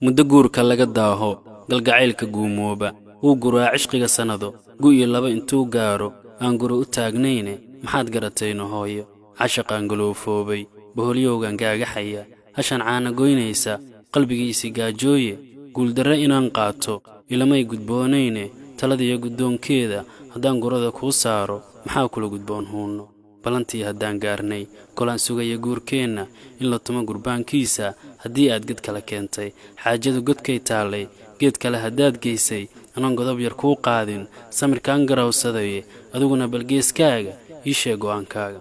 muddo guurka laga daaho galgacaylka guumooba uu guraa cishqiga sanado gu'yo laba intuu gaaro aan guro u taagnayne maxaad garatayno hooyo cashaqaan galoofoobay boholyowgan gaagaxaya hashan caana goynaysa qalbigiisii gaajooye guuldarre inaan qaato ilamay gudboonayne taladiyo guddoonkeeda haddaan gurada kuu saaro maxaa kula gudboon huunno balantii haddaan gaarnay kolaan sugaya guurkeenna in la tumo gurbaankiisa haddii aad ged kala keentay xaajadu godkay taallay geed kale haddaad geysay anaan godob yar kuu qaadin samirkaan garawsadaye adiguna balgeeskaaga ii sheeg go'aankaaga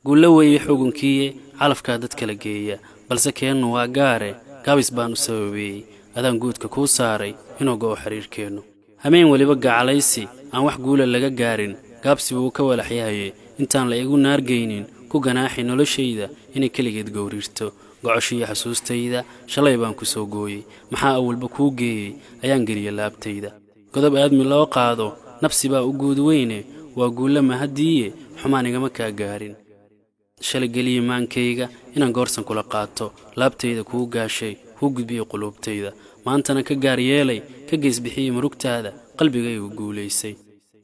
guulla weeye xugunkiiye calafkaa dad kala geeya balse keennu waa gaare gaabis baan u sababeeyey adaan guudka kuu saaray inuu go'o xiriirkeennu hameen weliba gacalaysi aan wax guula laga gaarin gaabsi buu ka walaxyahaye intaan la igu naargaynin ku ganaaxi noloshayda inay keligeed gowriirto gocoshiiyo xasuustayda shalay baan ku soo gooyey maxaa awalba kuu geeyey ayaan geliya laabtayda godob aadmi loo qaado nafsi baa u guud weyne waa guulla mahaddiiye xumaan igama kaa gaarin shalay geliya maankayga inaan goorsan kula qaato laabtayda kuu gaashay kuu gudbiyo quluubtayda maantana ka gaar yeelay ka geesbixiyey murugtaada qalbigaygu guulaysay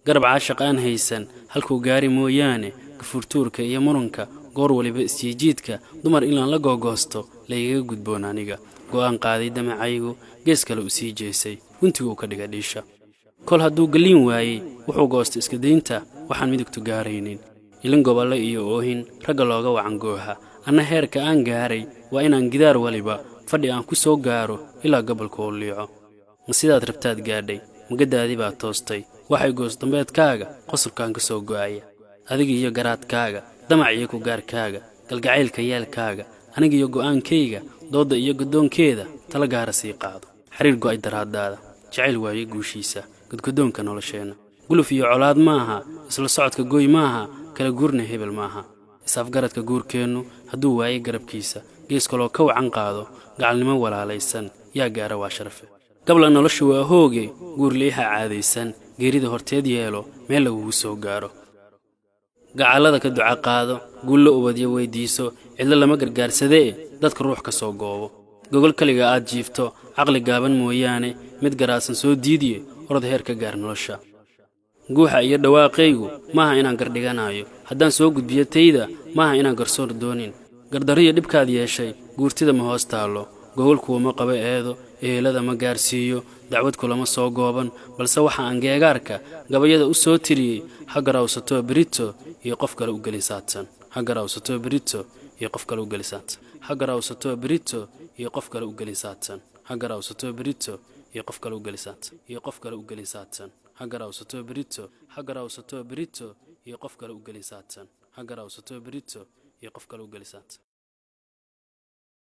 garab caashaq aan haysan halkuu gaari mooyaane gafuurtuurka iyo murunka goor waliba isjiijiidka dumar inaan la googoosto laygaga gudboon aniga go'aan qaaday damacaygu gees kale u sii jeesay guntiguu ka dhiga dhiisha kol hadduu galliin waayey wuxuu goostay iska daynta waxaan midigtu gaaraynin ilin gobolle iyo oohin ragga looga wacan gooha anna heerka aan gaaray waa inaan gidaar waliba fadhi aan ku soo gaaro ilaa gobolka uu liico ma sidaad rabtaad gaadhay magadaadii baa toostay waxay goosdambeedkaaga qosolkaan ka soo go'aya adiga iyo garaadkaaga damac iyo ku gaarkaaga galgacaylka yeelkaaga aniga iyo go'aankayga doodda iyo guddoonkeeda tala gaara sii qaado xiriir go'ay daraaddaada jacayl waaye guushiisa gudguddoonka nolosheenna guluf iyo colaad maaha isla socodka gooy maaha kala guurna hebel maaha isaafgaradka guurkeennu hadduu waaye garabkiisa gees kaloo ka wacan qaado gacalnimo walaalaysan yaa gaara waa sharafe gabla nolosha waa hooge guur liiha caadaysan geerida horteed yeelo meel lagugu soo gaaro gacallada ka duca qaado guullo ubadyo weyddiiso cidlo lama gargaarsadee dadka ruux ka soo goobo gogol kaliga aad jiifto caqli gaaban mooyaane mid garaasan soo diidiye orod heer ka gaar nolosha guuxa iyo dhawaaqaygu maaha inaan gardhiganaayo haddaan soo gudbiyo tayda maaha inaan garsoor doonin gardariyo dhibkaad yeeshay guurtida ma hoos taallo gogol kuwama qaba eedo eelada ma gaarsiiyo dacwad kulama soo gooban balse waxa aan geegaarka gabayada u soo tiriyey ha garawsato berito iyo qof kale u gelisaadsan ha garawsato berito iyo qof kale u gelisaadsan ha garawsato berito iyo qof kale u gelisaadsan ha garawsato berito iyo qof kale u gelisaadsan iyo qof kale u gelisaadsan ha garawsato berito ha garawsato berito iyo qof kale u gelisaadsan ha garawsato berito iyo qof kale u gelisaadsan